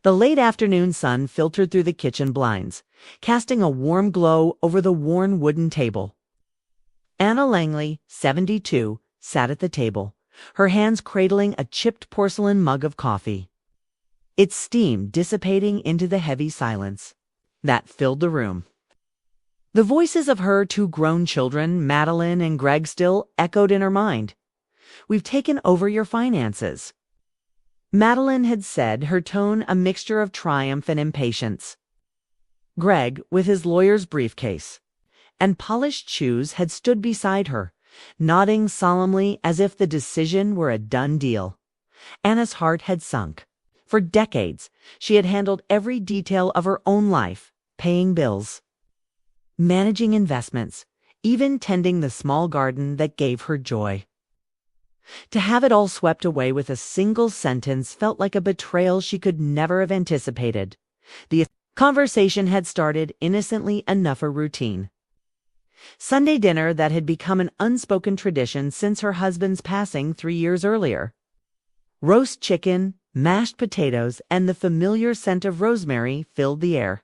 The late afternoon sun filtered through the kitchen blinds, casting a warm glow over the worn wooden table. Anna Langley, 72, sat at the table, her hands cradling a chipped porcelain mug of coffee. Its steam dissipating into the heavy silence that filled the room. The voices of her two grown children, Madeline and Greg, still echoed in her mind. "We've taken over your finances," Madeline had said, her tone a mixture of triumph and impatience. Greg, with his lawyer's briefcase and polished shoes, had stood beside her, nodding solemnly as if the decision were a done deal. Anna's heart had sunk. For decades, she had handled every detail of her own life, paying bills, managing investments, even tending the small garden that gave her joy. To have it all swept away with a single sentence felt like a betrayal she could never have anticipated. The conversation had started innocently enough a routine. Sunday dinner that had become an unspoken tradition since her husband's passing 3 years earlier. Roast chicken, mashed potatoes, and the familiar scent of rosemary filled the air.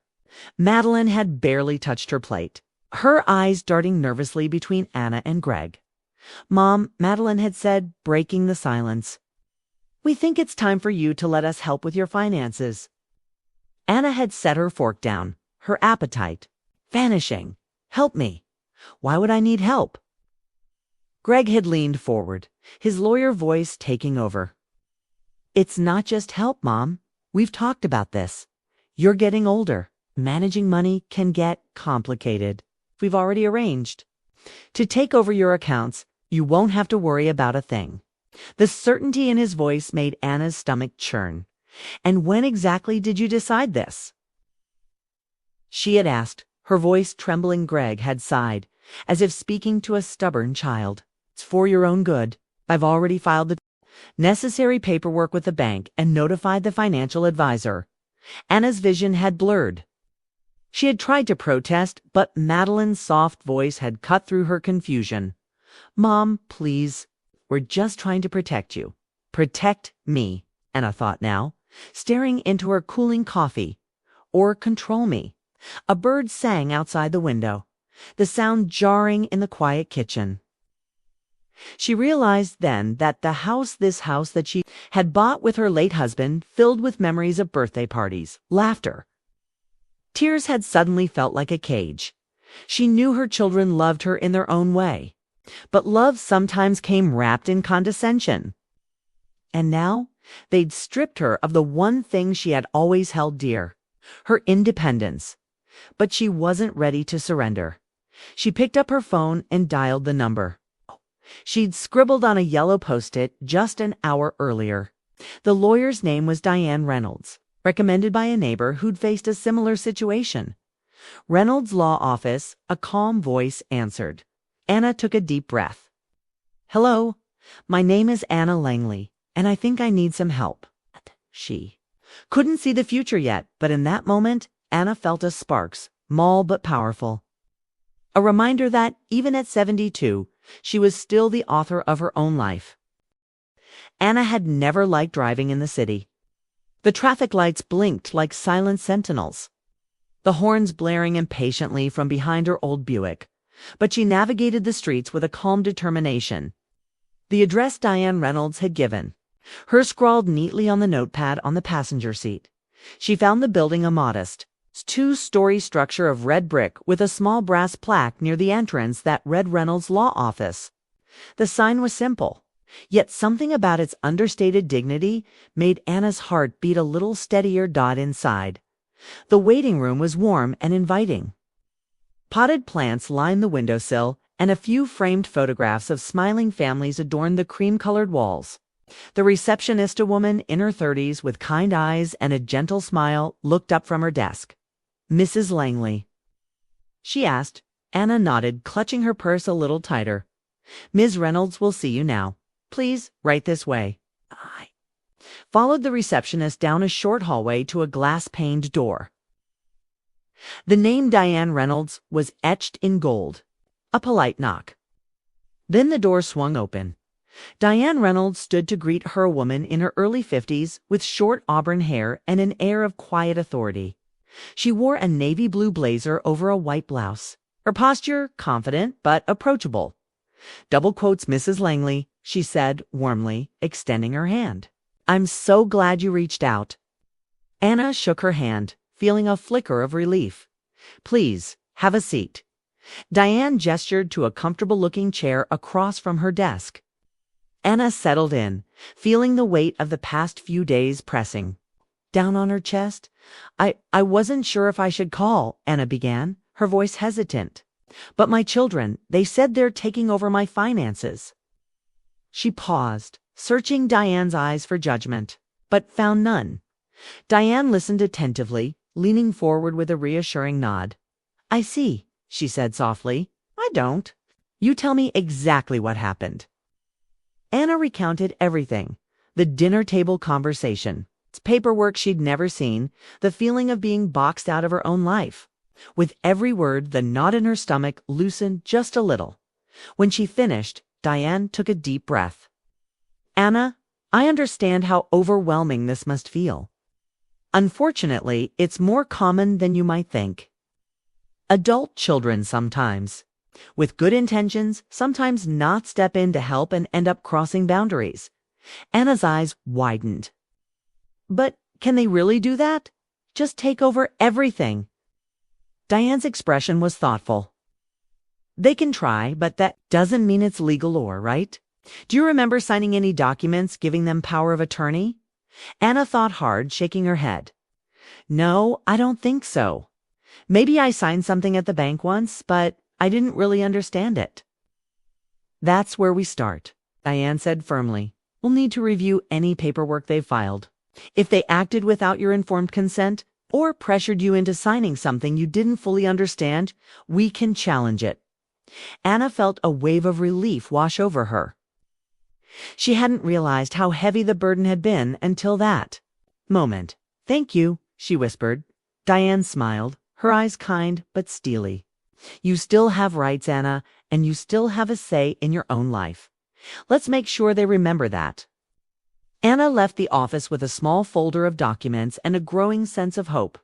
Madeline had barely touched her plate, her eyes darting nervously between Anna and Greg. "Mom," Madeline had said, breaking the silence, "we think it's time for you to let us help with your finances." Anna had set her fork down, her appetite vanishing. "Help me? Why would I need help?" Greg had leaned forward, his lawyer voice taking over. "It's not just help, Mom. We've talked about this. You're getting older. Managing money can get complicated. We've already arranged to take over your accounts. You won't have to worry about a thing." The certainty in his voice made Anna's stomach churn. "And when exactly did you decide this?" she had asked, her voice trembling. Greg had sighed, as if speaking to a stubborn child. "It's for your own good. I've already filed the necessary paperwork with the bank and notified the financial advisor." Anna's vision had blurred. She had tried to protest, but Madeline's soft voice had cut through her confusion. "Mom, please. We're just trying to protect you." Protect me, Anna thought now, staring into her cooling coffee. Or control me. A bird sang outside the window, the sound jarring in the quiet kitchen. She realized then that this house that she had bought with her late husband, filled with memories of birthday parties, laughter. Tears had suddenly felt like a cage. She knew her children loved her in their own way, but love sometimes came wrapped in condescension. And now they'd stripped her of the one thing she had always held dear, her independence. But she wasn't ready to surrender. She picked up her phone and dialed the number she'd scribbled on a yellow post-it just an hour earlier. The lawyer's name was Diane Reynolds, recommended by a neighbor who'd faced a similar situation. Reynolds' law office, a calm voice answered. Anna took a deep breath. "Hello, my name is Anna Langley, and I think I need some help." She couldn't see the future yet, but in that moment, Anna felt a sparks, small but powerful. A reminder that, even at 72, she was still the author of her own life. Anna had never liked driving in the city. The traffic lights blinked like silent sentinels, the horns blaring impatiently from behind her old Buick. But she navigated the streets with a calm determination. The address Diane Reynolds had given, her scrawled neatly on the notepad on the passenger seat. She found the building a modest, 2-story structure of red brick with a small brass plaque near the entrance that read Reynolds' Law Office. The sign was simple, yet something about its understated dignity made Anna's heart beat a little steadier. Inside, the waiting room was warm and inviting. Potted plants lined the windowsill, and a few framed photographs of smiling families adorned the cream-colored walls. The receptionist, a woman in her 30s with kind eyes and a gentle smile, looked up from her desk. "Mrs. Langley?" she asked. Anna nodded, clutching her purse a little tighter. "Ms. Reynolds will see you now. Please, right this way." I followed the receptionist down a short hallway to a glass-paned door. The name Diane Reynolds was etched in gold. A polite knock. Then the door swung open. Diane Reynolds stood to greet her, a woman in her early 50s with short auburn hair and an air of quiet authority. She wore a navy blue blazer over a white blouse, her posture confident but approachable. "Double quotes, Mrs. Langley," she said warmly, extending her hand. "I'm so glad you reached out." Anna shook her hand, feeling a flicker of relief. "Please, have a seat." Diane gestured to a comfortable-looking chair across from her desk. Anna settled in, feeling the weight of the past few days pressing down on her chest. I wasn't sure if I should call," Anna began, her voice hesitant. "But my children, they said they're taking over my finances." She paused, searching Diane's eyes for judgment, but found none. Diane listened attentively, leaning forward with a reassuring nod. "I see," she said softly. "I don't. You tell me exactly what happened." Anna recounted everything: the dinner table conversation, paperwork she'd never seen, the feeling of being boxed out of her own life. With every word, the knot in her stomach loosened just a little. When she finished, Diane took a deep breath. "Anna, I understand how overwhelming this must feel. Unfortunately, it's more common than you might think. Adult children sometimes, with good intentions, sometimes not step in to help and end up crossing boundaries." Anna's eyes widened. "But can they really do that? Just take over everything?" Diane's expression was thoughtful. "They can try, but that doesn't mean it's legal or right. Do you remember signing any documents giving them power of attorney?" Anna thought hard, shaking her head. "No, I don't think so. Maybe I signed something at the bank once, but I didn't really understand it." "That's where we start," Diane said firmly. "We'll need to review any paperwork they've filed. If they acted without your informed consent or pressured you into signing something you didn't fully understand, we can challenge it." Anna felt a wave of relief wash over her. She hadn't realized how heavy the burden had been until that moment. "Thank you," she whispered. Diane smiled, her eyes kind but steely. "You still have rights, Anna, and you still have a say in your own life. Let's make sure they remember that." Anna left the office with a small folder of documents and a growing sense of hope.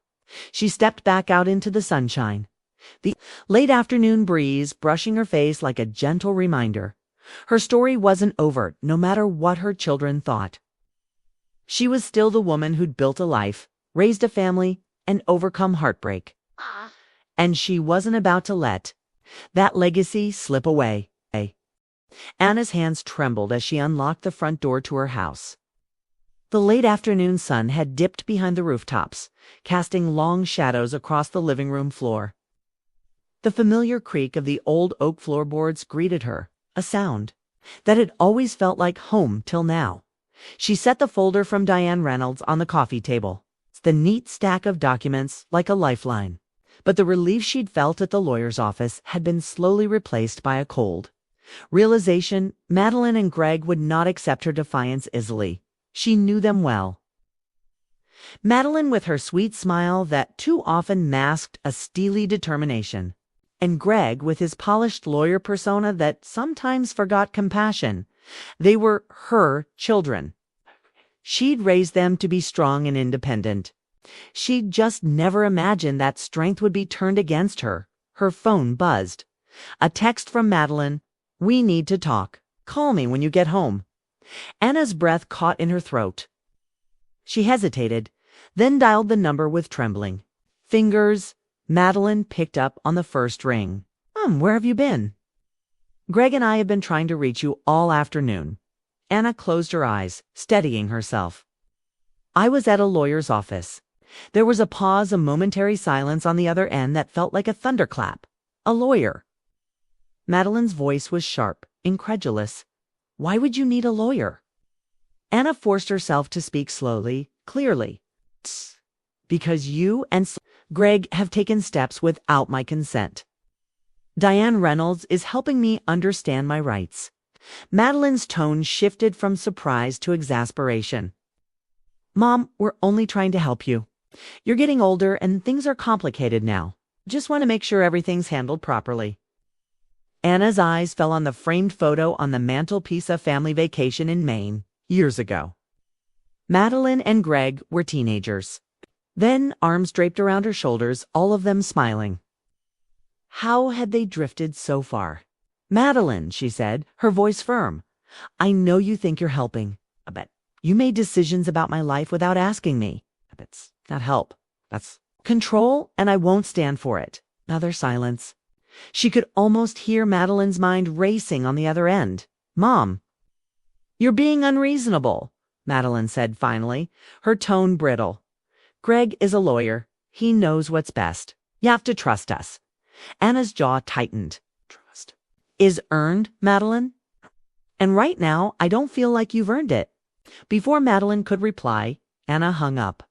She stepped back out into the sunshine, the late afternoon breeze brushing her face like a gentle reminder. Her story wasn't over, no matter what her children thought. She was still the woman who'd built a life, raised a family, and overcome heartbreak. And she wasn't about to let that legacy slip away. Anna's hands trembled as she unlocked the front door to her house. The late afternoon sun had dipped behind the rooftops, casting long shadows across the living room floor. The familiar creak of the old oak floorboards greeted her, a sound that had always felt like home till now. She set the folder from Diane Reynolds on the coffee table, the neat stack of documents like a lifeline. But the relief she'd felt at the lawyer's office had been slowly replaced by a cold realization. Madeline and Greg would not accept her defiance easily. She knew them well. Madeline with her sweet smile that too often masked a steely determination, and Greg with his polished lawyer persona that sometimes forgot compassion. They were her children. She'd raised them to be strong and independent. She'd just never imagined that strength would be turned against her. Her phone buzzed. A text from Madeline. "We need to talk. Call me when you get home." Anna's breath caught in her throat. She hesitated, then dialed the number with trembling fingers. Madeline picked up on the first ring. Where have you been?" "Greg and I have been trying to reach you all afternoon." Anna closed her eyes, steadying herself. "I was at a lawyer's office." There was a pause, a momentary silence on the other end that felt like a thunderclap. "A lawyer?" Madeline's voice was sharp, incredulous. "Why would you need a lawyer?" Anna forced herself to speak slowly, clearly. "Because you and Greg have taken steps without my consent. Diane Reynolds is helping me understand my rights." Madeline's tone shifted from surprise to exasperation. "Mom, we're only trying to help you. You're getting older and things are complicated now. Just want to make sure everything's handled properly." Anna's eyes fell on the framed photo on the mantelpiece of family vacation in Maine, years ago. Madeline and Greg were teenagers. Then, arms draped around her shoulders, all of them smiling. How had they drifted so far? "Madeline," she said, her voice firm, "I know you think you're helping. But you made decisions about my life without asking me. That's not help. That's control, and I won't stand for it." Another silence. She could almost hear Madeline's mind racing on the other end. "Mom." "You're being unreasonable," Madeline said finally, her tone brittle. "Greg is a lawyer. He knows what's best. You have to trust us." Anna's jaw tightened. "Trust is earned, Madeline? And right now, I don't feel like you've earned it." Before Madeline could reply, Anna hung up.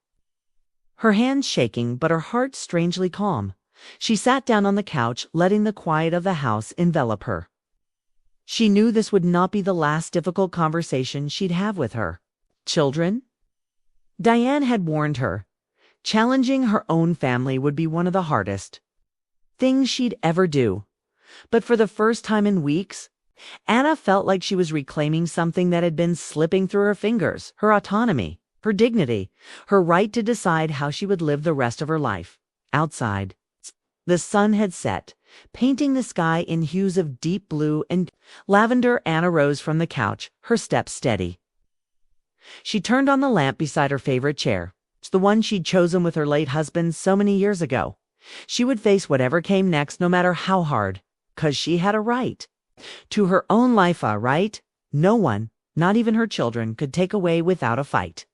Her hands shaking, but her heart strangely calm. She sat down on the couch, letting the quiet of the house envelop her. She knew this would not be the last difficult conversation she'd have with her. Children? Diane had warned her. Challenging her own family would be one of the hardest things she'd ever do. But for the first time in weeks, Anna felt like she was reclaiming something that had been slipping through her fingers: her autonomy, her dignity, her right to decide how she would live the rest of her life. Outside, the sun had set, painting the sky in hues of deep blue and lavender. Anna rose from the couch, her steps steady. She turned on the lamp beside her favorite chair. It's the one she'd chosen with her late husband so many years ago. She would face whatever came next, no matter how hard, 'cause she had a right to her own life, a right no one, not even her children, could take away without a fight.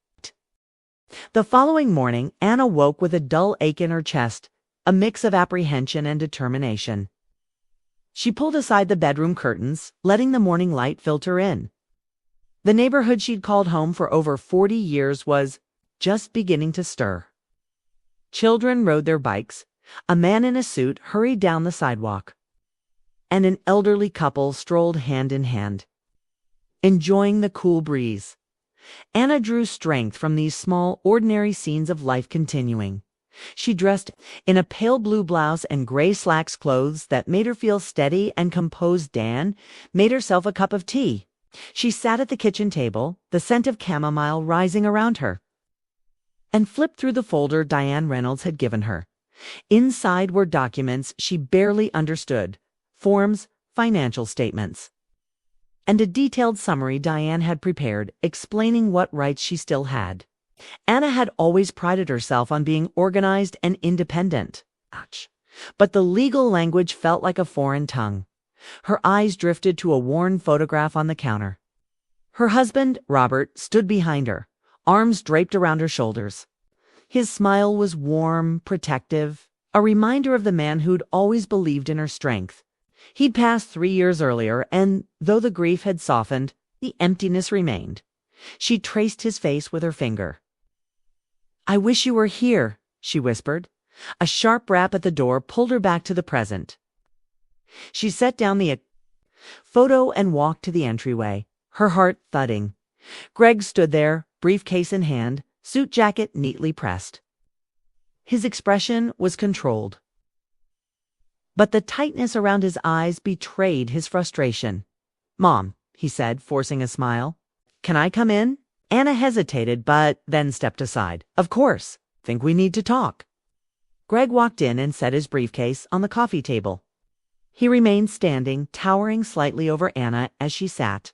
The following morning, Anna woke with a dull ache in her chest, a mix of apprehension and determination. She pulled aside the bedroom curtains, letting the morning light filter in. The neighborhood she'd called home for over 40 years was just beginning to stir. Children rode their bikes. A man in a suit hurried down the sidewalk, and an elderly couple strolled hand in hand, enjoying the cool breeze. Anna drew strength from these small, ordinary scenes of life continuing. She dressed in a pale blue blouse and gray slacks, clothes that made her feel steady and composed. Dan made herself a cup of tea. She sat at the kitchen table, the scent of chamomile rising around her, and flipped through the folder Diane Reynolds had given her. Inside were documents she barely understood: forms, financial statements, and a detailed summary Diane had prepared explaining what rights she still had. Anna had always prided herself on being organized and independent. Ouch. But the legal language felt like a foreign tongue. Her eyes drifted to a worn photograph on the counter. Her husband, Robert, stood behind her, arms draped around her shoulders. His smile was warm, protective, a reminder of the man who'd always believed in her strength. He'd passed 3 years earlier, and though the grief had softened, the emptiness remained. She traced his face with her finger. "I wish you were here," she whispered. A sharp rap at the door pulled her back to the present. She set down the photo and walked to the entryway, her heart thudding. Greg stood there, briefcase in hand, suit jacket neatly pressed. His expression was controlled, but the tightness around his eyes betrayed his frustration. "Mom," he said, forcing a smile, "can I come in?" Anna hesitated, but then stepped aside. "Of course. Think we need to talk." Greg walked in and set his briefcase on the coffee table. He remained standing, towering slightly over Anna as she sat.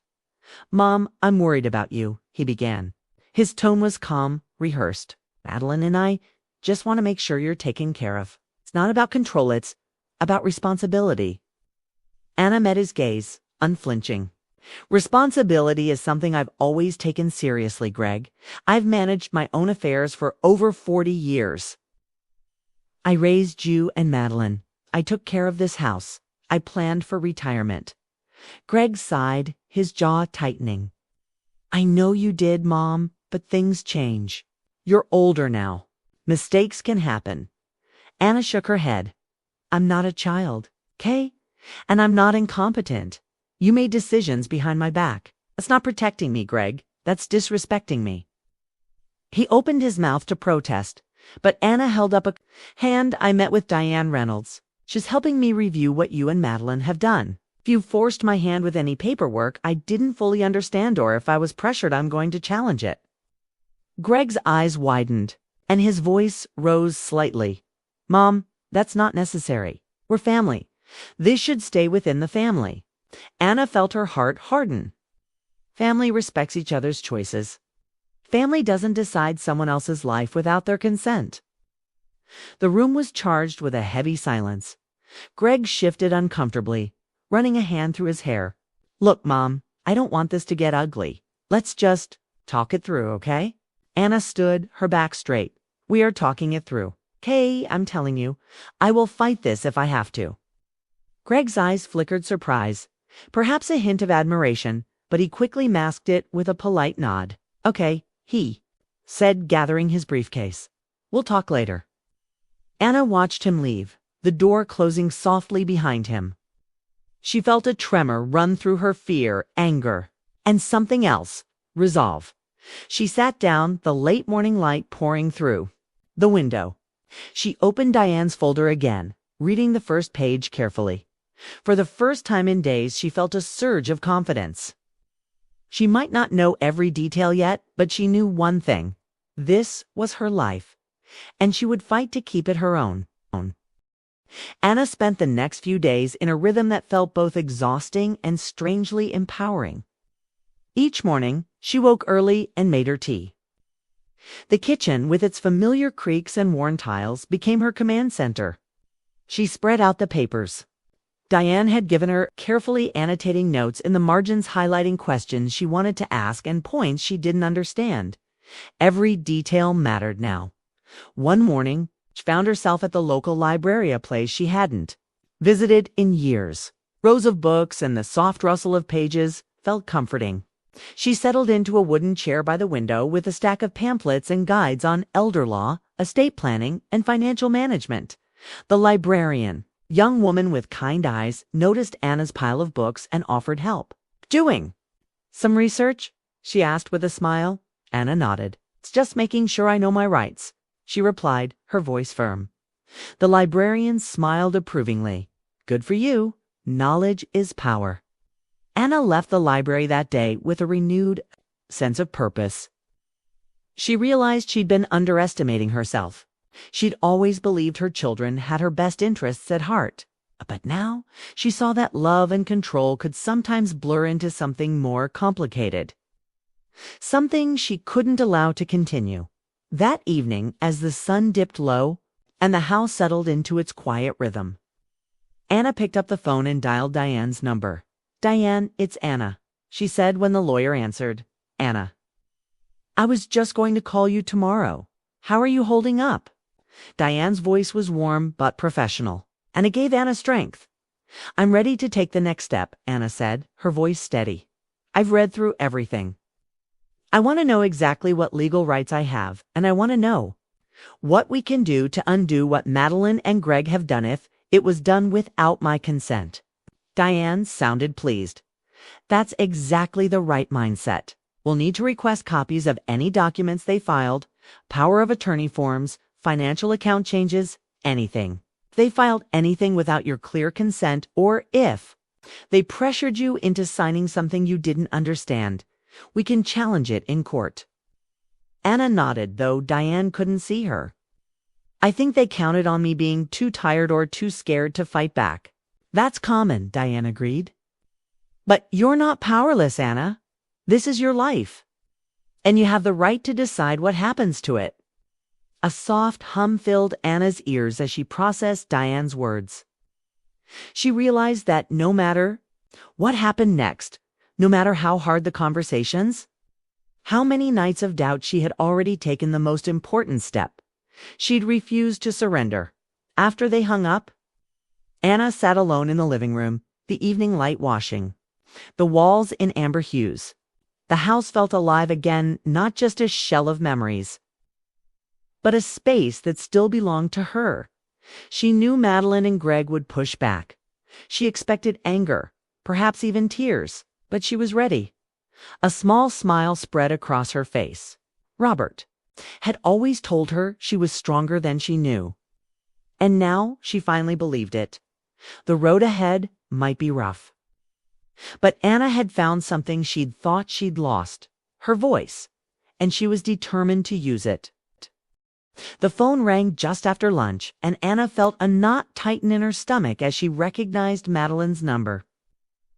"Mom, I'm worried about you," he began. His tone was calm, rehearsed. "Madeline and I just want to make sure you're taken care of. It's not about control, it's about responsibility." Anna met his gaze, unflinching. "Responsibility is something I've always taken seriously, Greg. I've managed my own affairs for over 40 years. I raised you and Madeline. I took care of this house. I planned for retirement." Greg sighed, his jaw tightening. "I know you did, Mom, but things change. You're older now. Mistakes can happen." Anna shook her head. "I'm not a child, okay? And I'm not incompetent. You made decisions behind my back. That's not protecting me, Greg. That's disrespecting me." He opened his mouth to protest, but Anna held up a hand. "I met with Diane Reynolds. She's helping me review what you and Madeline have done. If you forced my hand with any paperwork I didn't fully understand, or if I was pressured, I'm going to challenge it." Greg's eyes widened, and his voice rose slightly. "Mom, that's not necessary. We're family. This should stay within the family." Anna felt her heart harden. Family respects each other's choices. Family doesn't decide someone else's life without their consent. The room was charged with a heavy silence. Greg shifted uncomfortably, running a hand through his hair. "Look, Mom, I don't want this to get ugly. Let's just talk it through, okay?" Anna stood, her back straight. "We are talking it through. Okay, I'm telling you. I will fight this if I have to." Greg's eyes flickered surprise, perhaps a hint of admiration, but he quickly masked it with a polite nod. "Okay," he said, gathering his briefcase. "We'll talk later." Anna watched him leave, the door closing softly behind him. She felt a tremor run through her: fear, anger, and something else: resolve. She sat down, the late morning light pouring through the window. She opened Diane's folder again, reading the first page carefully. For the first time in days, she felt a surge of confidence. She might not know every detail yet, but she knew one thing: this was her life, and she would fight to keep it her own. Anna spent the next few days in a rhythm that felt both exhausting and strangely empowering. Each morning, she woke early and made her tea. The kitchen, with its familiar creaks and worn tiles, became her command center. She spread out the papers. Diane had given her, carefully annotating notes in the margins, highlighting questions she wanted to ask and points she didn't understand. Every detail mattered now. One morning, she found herself at the local library, a place she hadn't visited in years. Rows of books and the soft rustle of pages felt comforting. She settled into a wooden chair by the window with a stack of pamphlets and guides on elder law, estate planning, and financial management. The librarian, young woman with kind eyes, noticed Anna's pile of books and offered help. "Doing some research?" she asked with a smile. Anna nodded. "It's just making sure I know my rights," she replied, her voice firm. The librarian smiled approvingly. "Good for you. Knowledge is power." Anna left the library that day with a renewed sense of purpose. She realized she'd been underestimating herself. She'd always believed her children had her best interests at heart. But now she saw that love and control could sometimes blur into something more complicated. Something she couldn't allow to continue. That evening, as the sun dipped low and the house settled into its quiet rhythm, Anna picked up the phone and dialed Diane's number. "Diane, it's Anna," she said when the lawyer answered. "Anna, I was just going to call you tomorrow. How are you holding up?" Diane's voice was warm but professional, and it gave Anna strength. "I'm ready to take the next step," Anna said, her voice steady. "I've read through everything. I want to know exactly what legal rights I have, and I want to know what we can do to undo what Madeline and Greg have done if it was done without my consent." Diane sounded pleased. "That's exactly the right mindset. We'll need to request copies of any documents they filed, power of attorney forms, financial account changes, anything. If they filed anything without your clear consent, or if they pressured you into signing something you didn't understand, we can challenge it in court." Anna nodded, though Diane couldn't see her. "I think they counted on me being too tired or too scared to fight back." "That's common," Diane agreed. "But you're not powerless, Anna. This is your life, and you have the right to decide what happens to it." A soft hum filled Anna's ears as she processed Diane's words. She realized that no matter what happened next, no matter how hard the conversations, how many nights of doubt she had already taken the most important step, she'd refused to surrender. After they hung up, Anna sat alone in the living room, the evening light washing the walls in amber hues. The house felt alive again, not just a shell of memories, but a space that still belonged to her. She knew Madeline and Greg would push back. She expected anger, perhaps even tears, but she was ready. A small smile spread across her face. Robert had always told her she was stronger than she knew, and now she finally believed it. The road ahead might be rough, But Anna had found something she'd thought she'd lost, her voice, and she was determined to use it. The phone rang just after lunch, and Anna felt a knot tighten in her stomach as she recognized Madeline's number.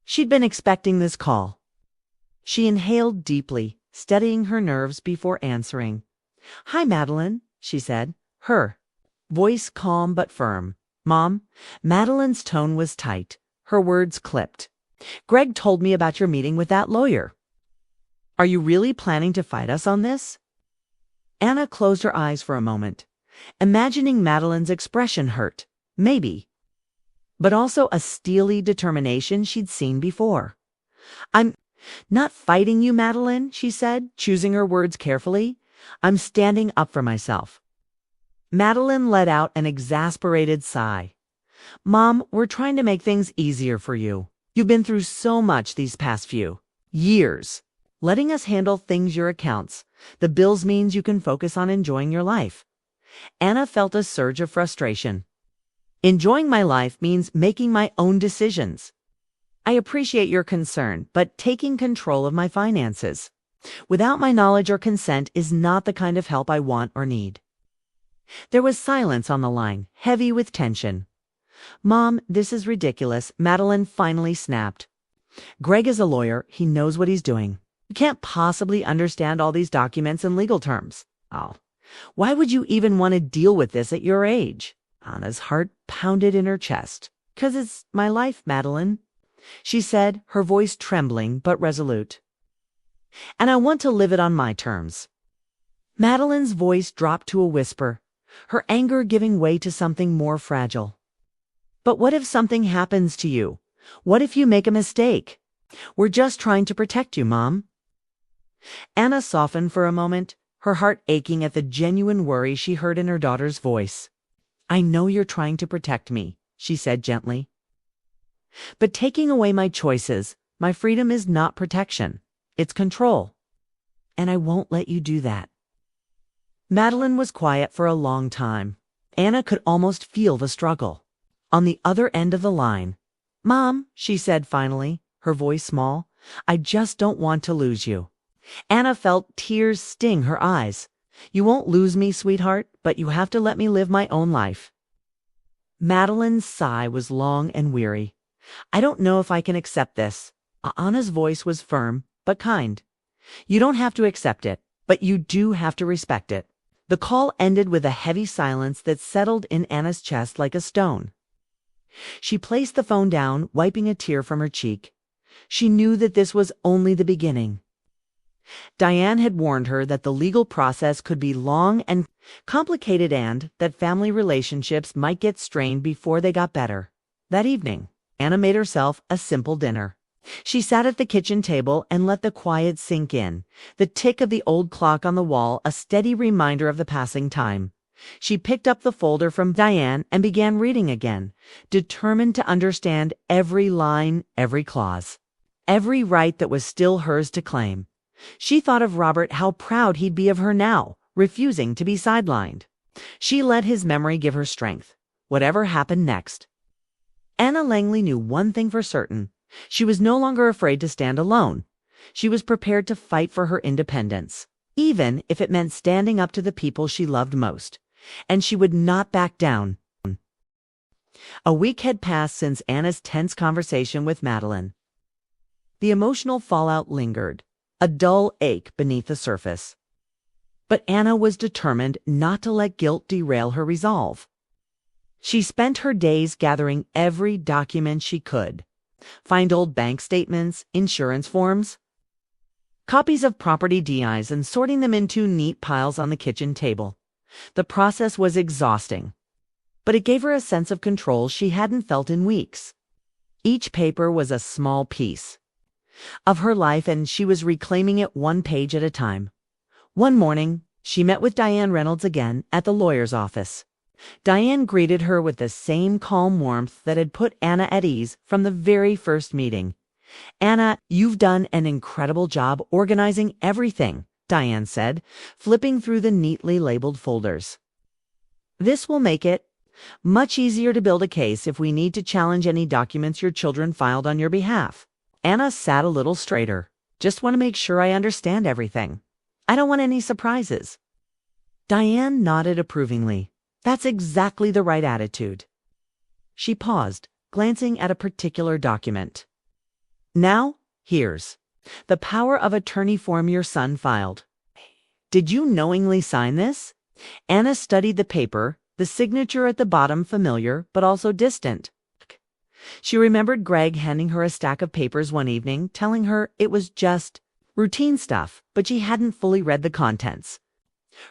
She'd been expecting this call. She inhaled deeply, steadying her nerves before answering. "Hi, Madeline," she said, her voice calm but firm. "Mom?" Madeline's tone was tight, her words clipped. "Greg told me about your meeting with that lawyer. Are you really planning to fight us on this?" Anna closed her eyes for a moment, imagining Madeline's expression hurt, maybe, but also a steely determination she'd seen before. "I'm not fighting you, Madeline," she said, choosing her words carefully. "I'm standing up for myself." Madeline let out an exasperated sigh. "Mom, we're trying to make things easier for you. You've been through so much these past few years. Letting us handle things your accounts. The bills means you can focus on enjoying your life." Anna felt a surge of frustration. "Enjoying my life means making my own decisions. I appreciate your concern, but taking control of my finances without my knowledge or consent is not the kind of help I want or need." There was silence on the line, heavy with tension. "Mom, this is ridiculous," Madeline finally snapped. "Greg is a lawyer. He knows what he's doing. You can't possibly understand all these documents and legal terms. Oh, why would you even want to deal with this at your age?" Anna's heart pounded in her chest. "'Cause it's my life, Madeline," she said, her voice trembling but resolute. "And I want to live it on my terms." Madeline's voice dropped to a whisper, her anger giving way to something more fragile. "But what if something happens to you? What if you make a mistake? We're just trying to protect you, Mom." Anna softened for a moment, her heart aching at the genuine worry she heard in her daughter's voice. "I know you're trying to protect me," she said gently. "But taking away my choices, my freedom is not protection. It's control. And I won't let you do that." Madeline was quiet for a long time. Anna could almost feel the struggle. On the other end of the line, "Mom," she said finally, her voice small, "I just don't want to lose you." Anna felt tears sting her eyes. "You won't lose me, sweetheart, but you have to let me live my own life." Madeline's sigh was long and weary. "I don't know if I can accept this." Anna's voice was firm, but kind. "You don't have to accept it, but you do have to respect it." The call ended with a heavy silence that settled in Anna's chest like a stone. She placed the phone down, wiping a tear from her cheek. She knew that this was only the beginning. Diane had warned her that the legal process could be long and complicated and that family relationships might get strained before they got better. That evening, Anna made herself a simple dinner. She sat at the kitchen table and let the quiet sink in, the tick of the old clock on the wall a steady reminder of the passing time. She picked up the folder from Diane and began reading again, determined to understand every line, every clause, every right that was still hers to claim. She thought of Robert, how proud he'd be of her now, refusing to be sidelined. She let his memory give her strength, whatever happened next. Anna Langley knew one thing for certain. She was no longer afraid to stand alone. She was prepared to fight for her independence, even if it meant standing up to the people she loved most. And she would not back down. A week had passed since Anna's tense conversation with Madeline. The emotional fallout lingered, a dull ache beneath the surface. But Anna was determined not to let guilt derail her resolve. She spent her days gathering every document she could. Find old bank statements, insurance forms, copies of property DIs, and sorting them into neat piles on the kitchen table. The process was exhausting, but it gave her a sense of control she hadn't felt in weeks. Each paper was a small piece of her life, and she was reclaiming it one page at a time. One morning, she met with Diane Reynolds again at the lawyer's office. Diane greeted her with the same calm warmth that had put Anna at ease from the very first meeting. "Anna, you've done an incredible job organizing everything," Diane said, flipping through the neatly labeled folders. "This will make it much easier to build a case if we need to challenge any documents your children filed on your behalf." Anna sat a little straighter. Just want to make sure I understand everything. I don't want any surprises. Diane nodded approvingly. That's exactly the right attitude. She paused, glancing at a particular document. Now, here's the power of attorney form your son filed. Did you knowingly sign this? Anna studied the paper, the signature at the bottom familiar, but also distant. She remembered Greg handing her a stack of papers one evening, telling her it was just routine stuff, but she hadn't fully read the contents.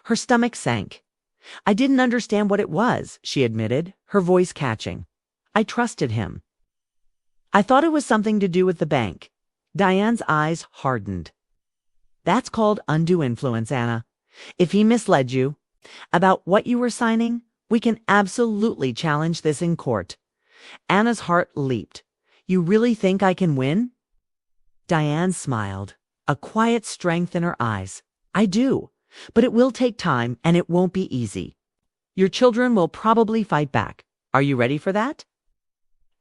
Her stomach sank. I didn't understand what it was, she admitted, her voice catching. I trusted him. I thought it was something to do with the bank. Diane's eyes hardened. That's called undue influence, Anna. If he misled you about what you were signing, we can absolutely challenge this in court. Anna's heart leaped. You really think I can win? Diane smiled, a quiet strength in her eyes. I do, but it will take time and it won't be easy. Your children will probably fight back. Are you ready for that?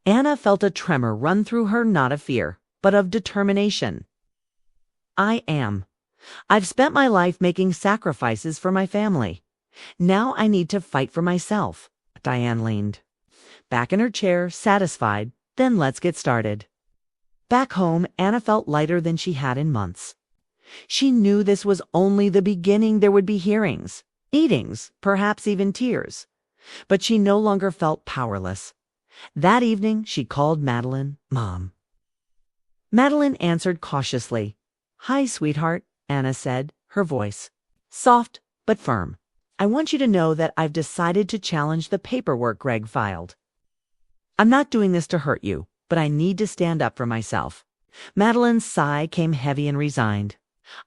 Anna felt a tremor run through her, not of fear, but of determination. I am. I've spent my life making sacrifices for my family. Now I need to fight for myself. Diane leaned back in her chair, satisfied. Then let's get started. Back home, Anna felt lighter than she had in months. She knew this was only the beginning. There would be hearings, meetings, perhaps even tears. But she no longer felt powerless. That evening, she called Madeline Mom. Madeline answered cautiously. Hi, sweetheart, Anna said, her voice soft but firm. I want you to know that I've decided to challenge the paperwork Greg filed. I'm not doing this to hurt you, but I need to stand up for myself. Madeline's sigh came heavy and resigned.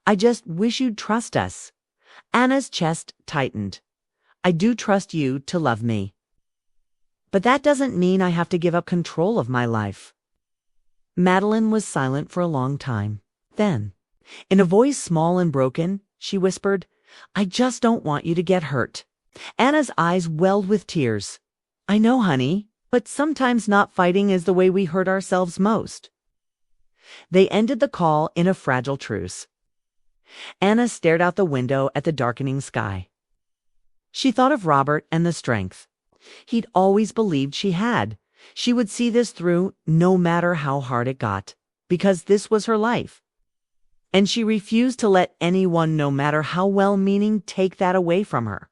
I just wish you'd trust us. Anna's chest tightened. I do trust you to love me. But that doesn't mean I have to give up control of my life. Madeline was silent for a long time. Then, in a voice small and broken, she whispered, I just don't want you to get hurt. Anna's eyes welled with tears. I know, honey, but sometimes not fighting is the way we hurt ourselves most. They ended the call in a fragile truce. Anna stared out the window at the darkening sky. She thought of Robert and the strength he'd always believed she had. She would see this through no matter how hard it got, because this was her life. And she refused to let anyone, no matter how well-meaning, take that away from her.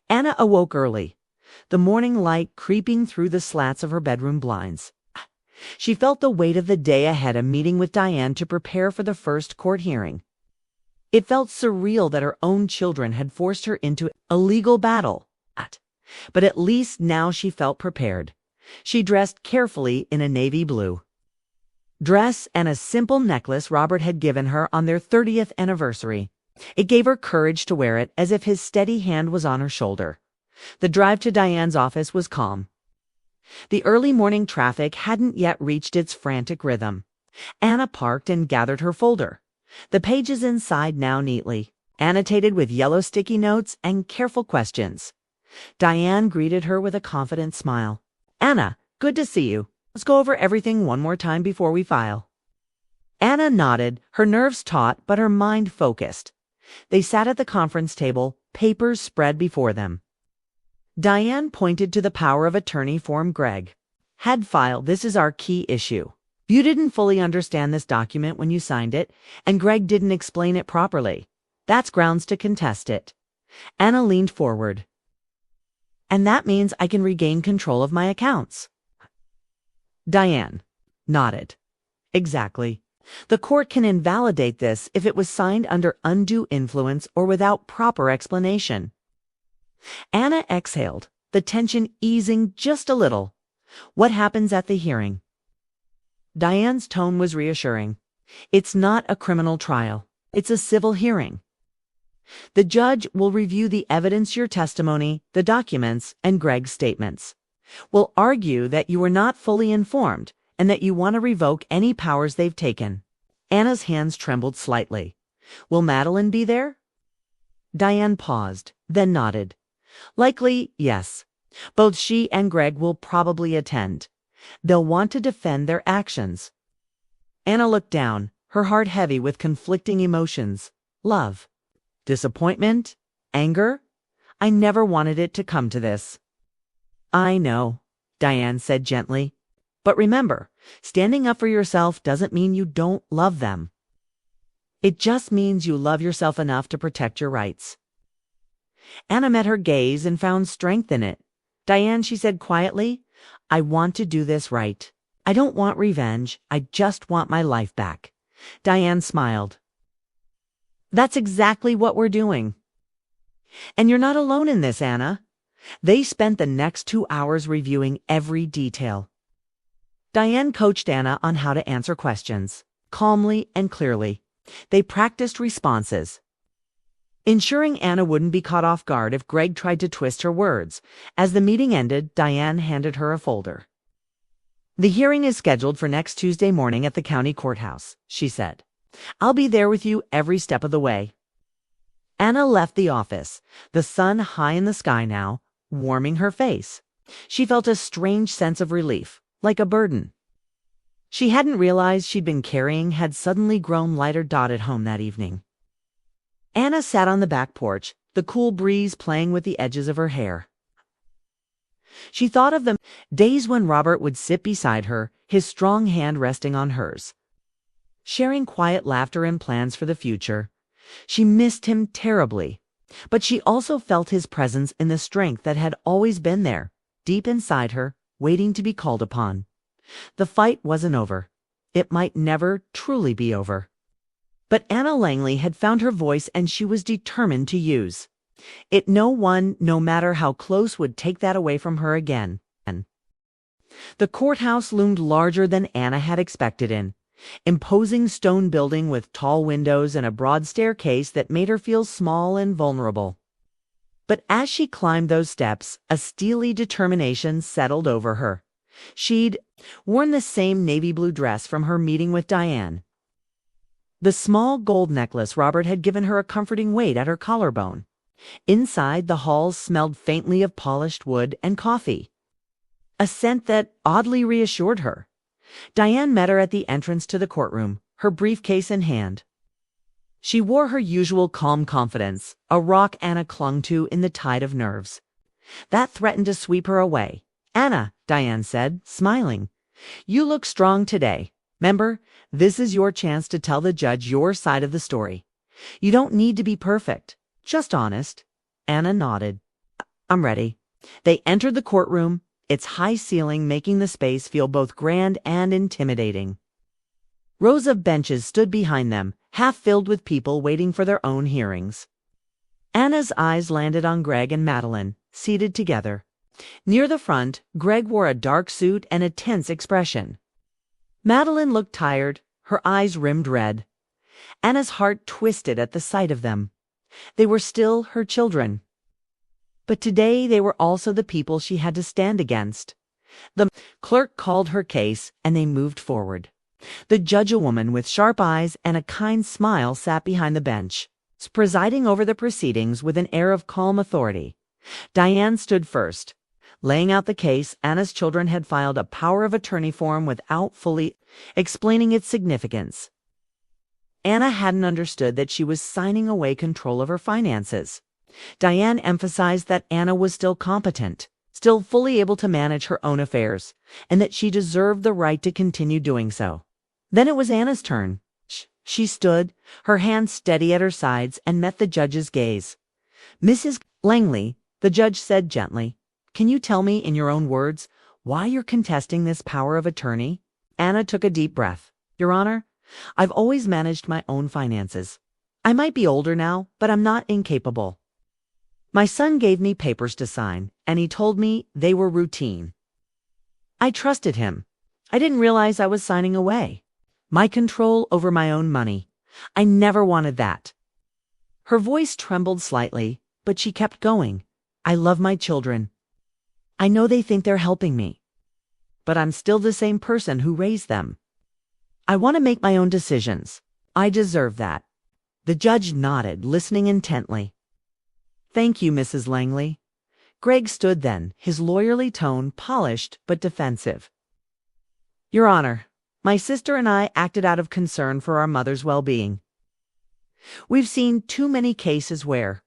Anna awoke early, the morning light creeping through the slats of her bedroom blinds. She felt the weight of the day ahead, a meeting with Diane to prepare for the first court hearing. It felt surreal that her own children had forced her into a legal battle. But at least now she felt prepared. She dressed carefully in a navy blue dress and a simple necklace Robert had given her on their 30th anniversary. It gave her courage to wear it, as if his steady hand was on her shoulder. The drive to Diane's office was calm. The early morning traffic hadn't yet reached its frantic rhythm. Anna parked and gathered her folder, the pages inside now neatly annotated with yellow sticky notes and careful questions. Diane greeted her with a confident smile. Anna, good to see you. Let's go over everything one more time before we file. Anna nodded, her nerves taut but her mind focused. They sat at the conference table, papers spread before them. Diane pointed to the power of attorney form Greg had filed. This is our key issue. You didn't fully understand this document when you signed it, and Greg didn't explain it properly. That's grounds to contest it. Anna leaned forward. And that means I can regain control of my accounts. Diane nodded. Exactly. The court can invalidate this if it was signed under undue influence or without proper explanation. Anna exhaled, the tension easing just a little. What happens at the hearing? Diane's tone was reassuring. It's not a criminal trial. It's a civil hearing. The judge will review the evidence, your testimony, the documents, and Greg's statements. Will argue that you were not fully informed and that you want to revoke any powers they've taken. Anna's hands trembled slightly. Will Madeline be there? Diane paused, then nodded. Likely, yes. Both she and Greg will probably attend. They'll want to defend their actions. Anna looked down, her heart heavy with conflicting emotions. Love. Disappointment. Anger. I never wanted it to come to this. I know, Diane said gently. But remember, standing up for yourself doesn't mean you don't love them. It just means you love yourself enough to protect your rights. Anna met her gaze and found strength in it. Diane, she said quietly, I want to do this right. I don't want revenge. I just want my life back. Diane smiled. That's exactly what we're doing. And you're not alone in this, Anna. They spent the next 2 hours reviewing every detail. Diane coached Anna on how to answer questions, calmly and clearly. They practiced responses, ensuring Anna wouldn't be caught off guard if Greg tried to twist her words. As the meeting ended, Diane handed her a folder. The hearing is scheduled for next Tuesday morning at the county courthouse, she said. I'll be there with you every step of the way. Anna left the office, the sun high in the sky now, warming her face. She felt a strange sense of relief, like a burden she hadn't realized she'd been carrying had suddenly grown lighter at home that evening. Anna sat on the back porch, the cool breeze playing with the edges of her hair. She thought of the days when Robert would sit beside her, his strong hand resting on hers, sharing quiet laughter and plans for the future. She missed him terribly, but she also felt his presence in the strength that had always been there, deep inside her, waiting to be called upon. The fight wasn't over. It might never truly be over. But Anna Langley had found her voice and she was determined to use it. No one, no matter how close, would take that away from her again. The courthouse loomed larger than Anna had expected in. Imposing stone building with tall windows and a broad staircase that made her feel small and vulnerable. But as she climbed those steps, a steely determination settled over her. She'd worn the same navy blue dress from her meeting with Diane. The small gold necklace Robert had given her a comforting weight at her collarbone. Inside, the halls smelled faintly of polished wood and coffee, a scent that oddly reassured her. Diane met her at the entrance to the courtroom, her briefcase in hand. She wore her usual calm confidence, a rock Anna clung to in the tide of nerves that threatened to sweep her away. Anna, Diane said, smiling, you look strong today. Remember, this is your chance to tell the judge your side of the story. You don't need to be perfect, just honest. Anna nodded. I'm ready. They entered the courtroom, its high ceiling making the space feel both grand and intimidating. Rows of benches stood behind them, half filled with people waiting for their own hearings. Anna's eyes landed on Greg and Madeline, seated together. Near the front, Greg wore a dark suit and a tense expression. Madeline looked tired, her eyes rimmed red. Anna's heart twisted at the sight of them. They were still her children. But today they were also the people she had to stand against. The clerk called her case, and they moved forward. The judge, a woman with sharp eyes and a kind smile, sat behind the bench, presiding over the proceedings with an air of calm authority. Diane stood first. Laying out the case, Anna's children had filed a power of attorney form without fully explaining its significance. Anna hadn't understood that she was signing away control of her finances. Diane emphasized that Anna was still competent, still fully able to manage her own affairs, and that she deserved the right to continue doing so. Then it was Anna's turn. She stood, her hands steady at her sides, and met the judge's gaze. Mrs. Langley, the judge said gently, can you tell me in your own words why you're contesting this power of attorney? Anna took a deep breath. Your Honor, I've always managed my own finances. I might be older now, but I'm not incapable. My son gave me papers to sign, and he told me they were routine. I trusted him. I didn't realize I was signing away my control over my own money. I never wanted that. Her voice trembled slightly, but she kept going. I love my children. I know they think they're helping me, but I'm still the same person who raised them. I want to make my own decisions. I deserve that. The judge nodded, listening intently. Thank you, Mrs. Langley. Greg stood then, his lawyerly tone polished but defensive. Your Honor, My sister and I acted out of concern for our mother's well-being. We've seen too many cases where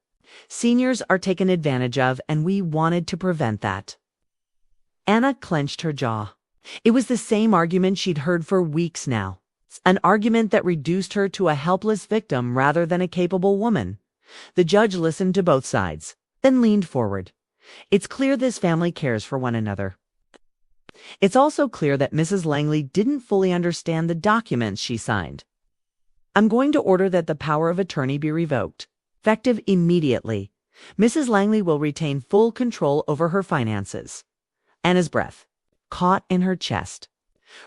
seniors are taken advantage of, and we wanted to prevent that. Anna clenched her jaw. It was the same argument she'd heard for weeks now. An argument that reduced her to a helpless victim rather than a capable woman. The judge listened to both sides, then leaned forward. It's clear this family cares for one another. It's also clear that Mrs. Langley didn't fully understand the documents she signed. I'm going to order that the power of attorney be revoked, effective immediately. Mrs. Langley will retain full control over her finances. Anna's breath caught in her chest.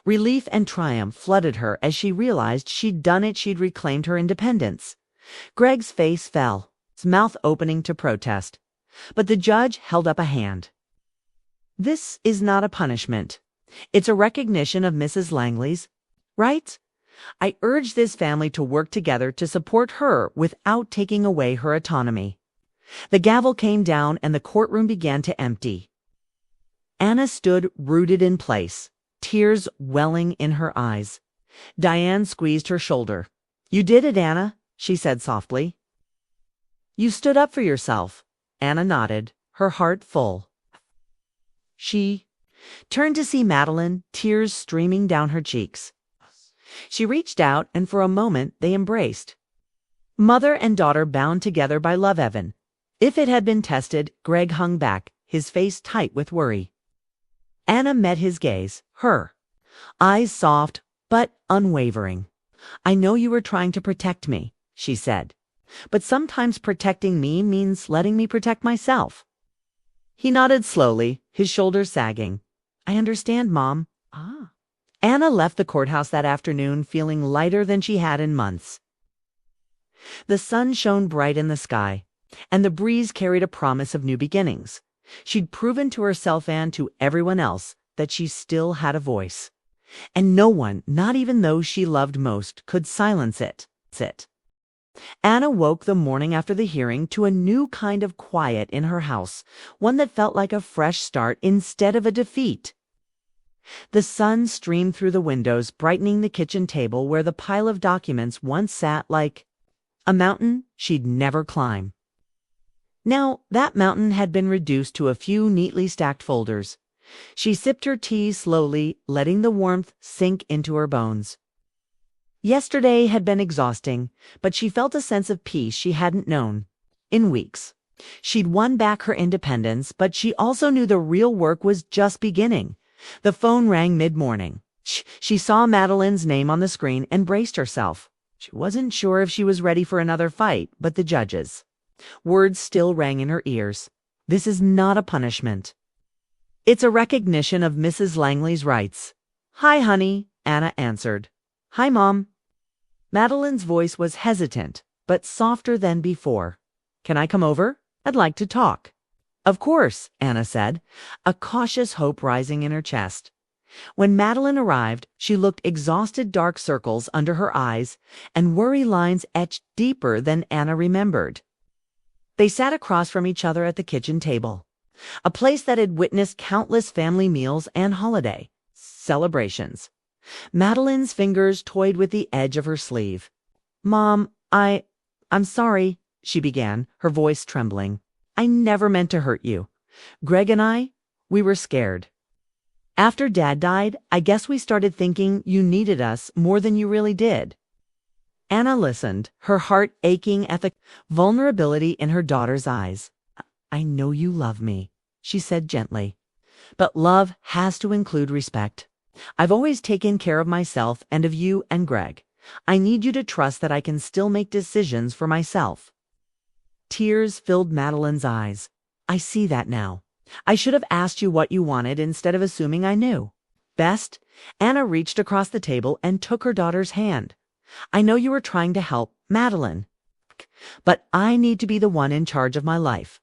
Relief and triumph flooded her as she realized she'd done it. She'd reclaimed her independence. Greg's face fell, his mouth opening to protest. But the judge held up a hand. This is not a punishment. It's a recognition of Mrs. Langley's rights. I urge this family to work together to support her without taking away her autonomy. The gavel came down and the courtroom began to empty. Anna stood rooted in place, tears welling in her eyes. Diane squeezed her shoulder. You did it, Anna, she said softly. You stood up for yourself. Anna nodded, her heart full. She turned to see Madeline, tears streaming down her cheeks. She reached out, and for a moment they embraced. Mother and daughter bound together by love. Evan. If it had been tested, Greg hung back, his face tight with worry. Anna met his gaze, her eyes soft but unwavering. I know you were trying to protect me, she said. But sometimes protecting me means letting me protect myself. He nodded slowly, his shoulders sagging. I understand, Mom. Anna left the courthouse that afternoon feeling lighter than she had in months. The sun shone bright in the sky, and the breeze carried a promise of new beginnings. She'd proven to herself and to everyone else that she still had a voice. And no one, not even those she loved most, could silence it. Anna woke the morning after the hearing to a new kind of quiet in her house, one that felt like a fresh start instead of a defeat. The sun streamed through the windows, brightening the kitchen table where the pile of documents once sat like a mountain she'd never climb. Now, that mountain had been reduced to a few neatly stacked folders. She sipped her tea slowly, letting the warmth sink into her bones. Yesterday had been exhausting, but she felt a sense of peace she hadn't known in weeks. She'd won back her independence, but she also knew the real work was just beginning. The phone rang mid-morning. She saw Madeline's name on the screen and braced herself. She wasn't sure if she was ready for another fight, but the judge's words still rang in her ears. This is not a punishment. It's a recognition of Mrs. Langley's rights. Hi, honey, Anna answered. Hi, Mom. Madeline's voice was hesitant, but softer than before. Can I come over? I'd like to talk. Of course, Anna said, a cautious hope rising in her chest. When Madeline arrived, she looked exhausted, dark circles under her eyes, and worry lines etched deeper than Anna remembered. They sat across from each other at the kitchen table, a place that had witnessed countless family meals and holiday celebrations. Madeline's fingers toyed with the edge of her sleeve. Mom, I'm sorry, she began, her voice trembling. I never meant to hurt you. Greg and we were scared. After Dad died, I guess we started thinking you needed us more than you really did. Anna listened, her heart aching at the vulnerability in her daughter's eyes. I know you love me, she said gently. But love has to include respect. I've always taken care of myself and of you and Greg. I need you to trust that I can still make decisions for myself. Tears filled Madeline's eyes. I see that now. I should have asked you what you wanted instead of assuming I knew. Best, Anna reached across the table and took her daughter's hand. I know you were trying to help, Madeline, but I need to be the one in charge of my life.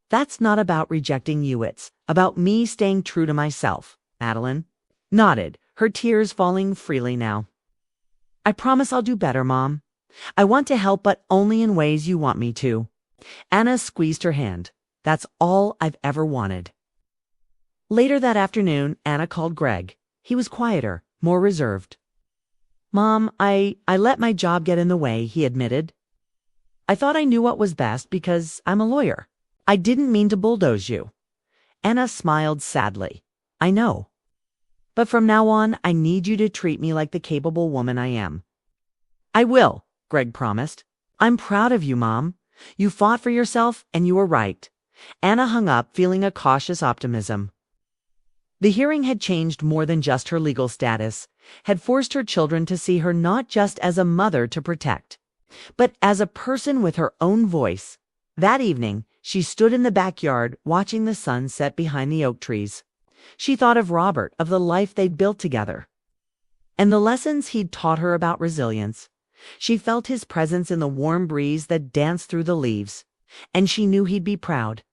That's not about rejecting you, it's about me staying true to myself. Madeline nodded, her tears falling freely now. I promise I'll do better, Mom. I want to help, but only in ways you want me to. Anna squeezed her hand. That's all I've ever wanted. Later that afternoon, Anna called Greg. He was quieter, more reserved. "Mom, I let my job get in the way," he admitted. "I thought I knew what was best because I'm a lawyer. I didn't mean to bulldoze you." Anna smiled sadly. "I know. But from now on, I need you to treat me like the capable woman I am." "I will," Greg promised. "I'm proud of you, Mom. You fought for yourself and you were right." Anna hung up, feeling a cautious optimism. The hearing had changed more than just her legal status, had forced her children to see her not just as a mother to protect, but as a person with her own voice. That evening, she stood in the backyard watching the sun set behind the oak trees. She thought of Robert, of the life they'd built together, and the lessons he'd taught her about resilience. She felt his presence in the warm breeze that danced through the leaves, and she knew he'd be proud.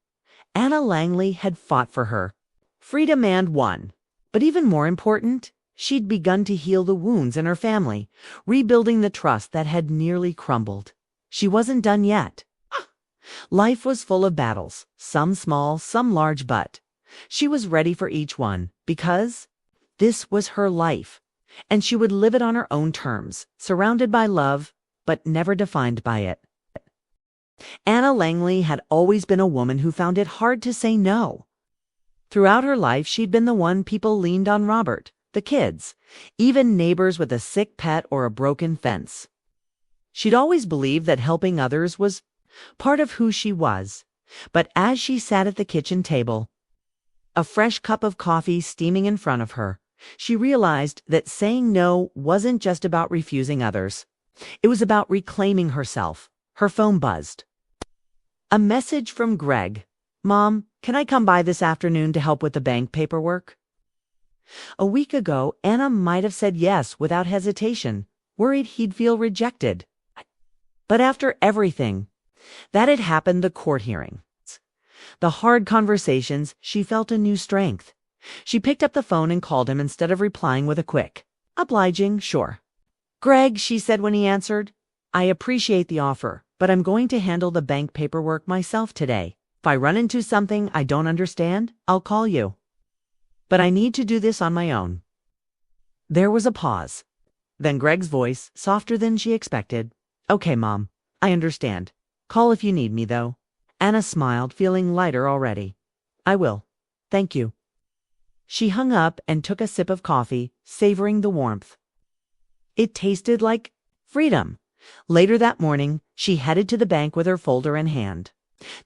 Anna Langley had fought for her. Freedom and won. But even more important, she'd begun to heal the wounds in her family, rebuilding the trust that had nearly crumbled. She wasn't done yet. Life was full of battles, some small, some large, but she was ready for each one because this was her life, and she would live it on her own terms, surrounded by love, but never defined by it. Anna Langley had always been a woman who found it hard to say no. Throughout her life, she'd been the one people leaned on: Robert, the kids, even neighbors with a sick pet or a broken fence. She'd always believed that helping others was part of who she was. But as she sat at the kitchen table, a fresh cup of coffee steaming in front of her, she realized that saying no wasn't just about refusing others. It was about reclaiming herself. Her phone buzzed. A message from Greg. "Mom, can I come by this afternoon to help with the bank paperwork?" A week ago, Anna might have said yes without hesitation, worried he'd feel rejected. But after everything that had happened, the court hearing, the hard conversations, she felt a new strength. She picked up the phone and called him instead of replying with a quick, "Obliging, sure." "Greg," she said when he answered, "I appreciate the offer, but I'm going to handle the bank paperwork myself today. If I run into something I don't understand, I'll call you. But I need to do this on my own." There was a pause. Then Greg's voice, softer than she expected. "Okay, Mom, I understand. Call if you need me, though." Anna smiled, feeling lighter already. "I will. Thank you." She hung up and took a sip of coffee, savoring the warmth. It tasted like freedom. Later that morning, she headed to the bank with her folder in hand.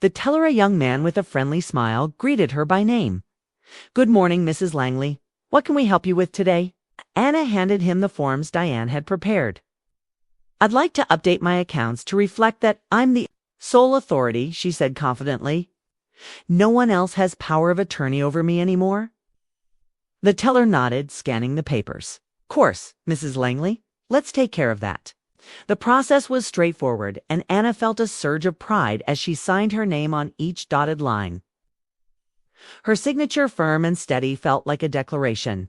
The teller, a young man with a friendly smile, greeted her by name. "Good morning, Mrs. Langley. What can we help you with today?" Anna handed him the forms Diane had prepared. "I'd like to update my accounts to reflect that I'm the sole authority," she said confidently. "No one else has power of attorney over me anymore." The teller nodded, scanning the papers. "Course, Mrs. Langley. Let's take care of that." The process was straightforward, and Anna felt a surge of pride as she signed her name on each dotted line. Her signature, firm and steady, felt like a declaration.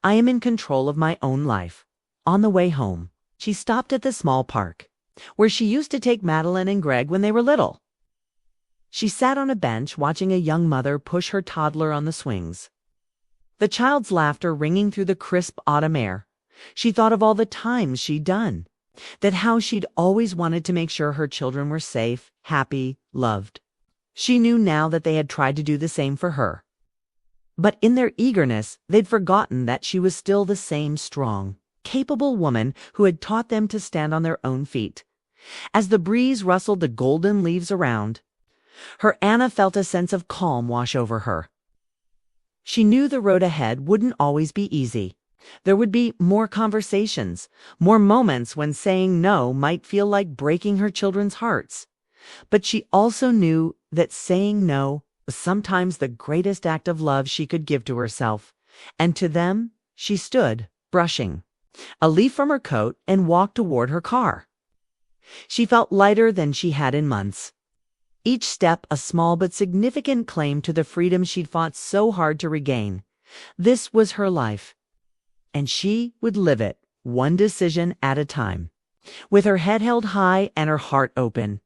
"I am in control of my own life." On the way home, she stopped at the small park, where she used to take Madeline and Greg when they were little. She sat on a bench watching a young mother push her toddler on the swings, the child's laughter ringing through the crisp autumn air. She thought of all the times she'd done that, how she'd always wanted to make sure her children were safe, happy, loved. She knew now that they had tried to do the same for her. But in their eagerness, they'd forgotten that she was still the same strong, capable woman who had taught them to stand on their own feet. As the breeze rustled the golden leaves around her, Anna felt a sense of calm wash over her. She knew the road ahead wouldn't always be easy. There would be more conversations, more moments when saying no might feel like breaking her children's hearts. But she also knew that saying no was sometimes the greatest act of love she could give to herself. And to them, she stood, brushing a leaf from her coat, and walked toward her car. She felt lighter than she had in months. Each step a small but significant claim to the freedom she'd fought so hard to regain. This was her life, and she would live it, one decision at a time, with her head held high and her heart open.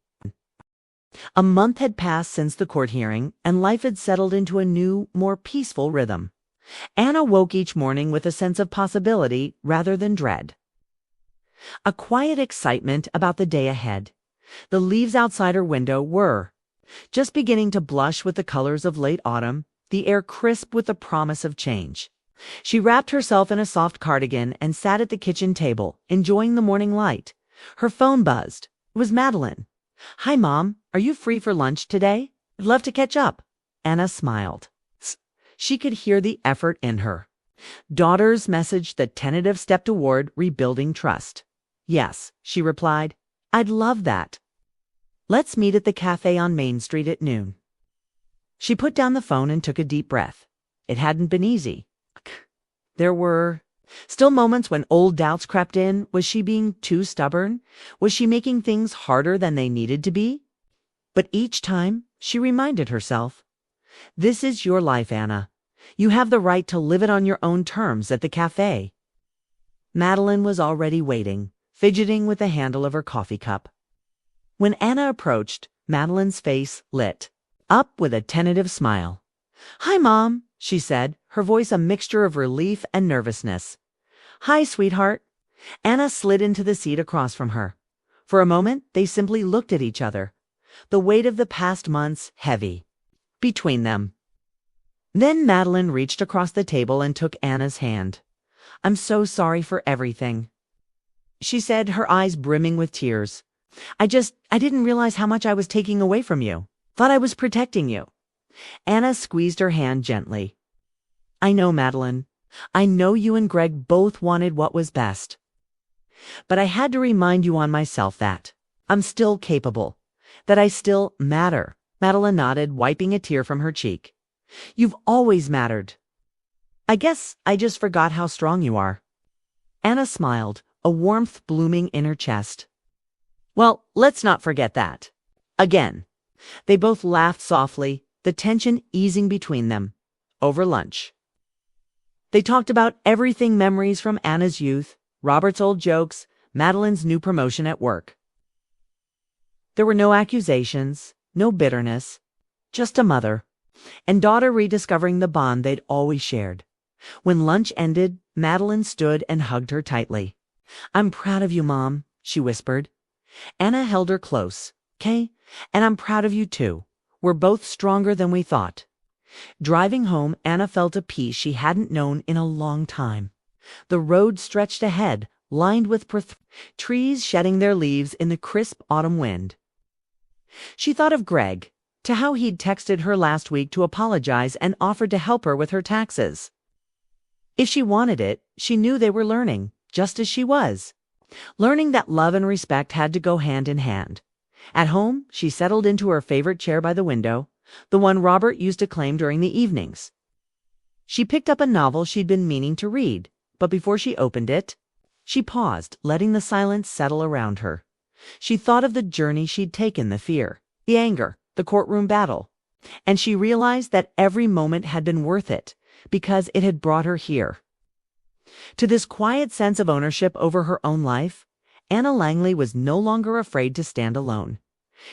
A month had passed since the court hearing, and life had settled into a new, more peaceful rhythm. Anna woke each morning with a sense of possibility rather than dread. A quiet excitement about the day ahead. The leaves outside her window were just beginning to blush with the colors of late autumn, the air crisp with the promise of change. She wrapped herself in a soft cardigan and sat at the kitchen table, enjoying the morning light. Her phone buzzed. It was Madeline. "Hi, Mom. Are you free for lunch today? I'd love to catch up." Anna smiled. She could hear the effort in her daughter's message, the tentative step toward rebuilding trust. "Yes," she replied. "I'd love that. Let's meet at the cafe on Main Street at noon." She put down the phone and took a deep breath. It hadn't been easy. There were still moments when old doubts crept in. Was she being too stubborn? Was she making things harder than they needed to be? But each time, she reminded herself, "This is your life, Anna. You have the right to live it on your own terms at the cafe." Madeline was already waiting, fidgeting with the handle of her coffee cup. When Anna approached, Madeline's face lit up with a tentative smile. "Hi, Mom," she said, her voice a mixture of relief and nervousness. "Hi, sweetheart." Anna slid into the seat across from her. For a moment, they simply looked at each other, the weight of the past months heavy between them. Then Madeline reached across the table and took Anna's hand. "I'm so sorry for everything," she said, her eyes brimming with tears. I didn't realize how much I was taking away from you. Thought I was protecting you." Anna squeezed her hand gently. "I know, Madeline. I know you and Greg both wanted what was best. But I had to remind you on myself that I'm still capable, that I still matter." Madeline nodded, wiping a tear from her cheek. "You've always mattered. I guess I just forgot how strong you are." Anna smiled, a warmth blooming in her chest. "Well, let's not forget that." Again, they both laughed softly, the tension easing between them. Over lunch, they talked about everything: memories from Anna's youth, Robert's old jokes, Madeline's new promotion at work. There were no accusations, no bitterness, just a mother and daughter rediscovering the bond they'd always shared. When lunch ended, Madeline stood and hugged her tightly. "I'm proud of you, Mom," she whispered. Anna held her close. "'Kay, and I'm proud of you too. We're both stronger than we thought." Driving home, Anna felt a peace she hadn't known in a long time. The road stretched ahead, lined with trees shedding their leaves in the crisp autumn wind. She thought of Greg, to how he'd texted her last week to apologize and offered to help her with her taxes. If she wanted it, she knew they were learning, just as she was. Learning that love and respect had to go hand in hand. At home, she settled into her favorite chair by the window, the one Robert used to claim during the evenings. She picked up a novel she'd been meaning to read, but before she opened it, she paused, letting the silence settle around her. She thought of the journey she'd taken, the fear, the anger, the courtroom battle, and she realized that every moment had been worth it because it had brought her here. To this quiet sense of ownership over her own life, Anna Langley was no longer afraid to stand alone.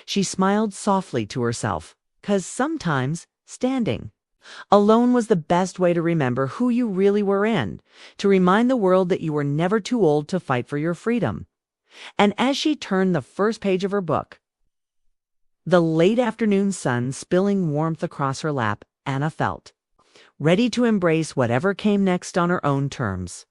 She smiled softly to herself, 'cause sometimes standing alone was the best way to remember who you really were in, to remind the world that you were never too old to fight for your freedom. And as she turned the first page of her book, the late afternoon sun spilling warmth across her lap, Anna felt ready to embrace whatever came next on her own terms.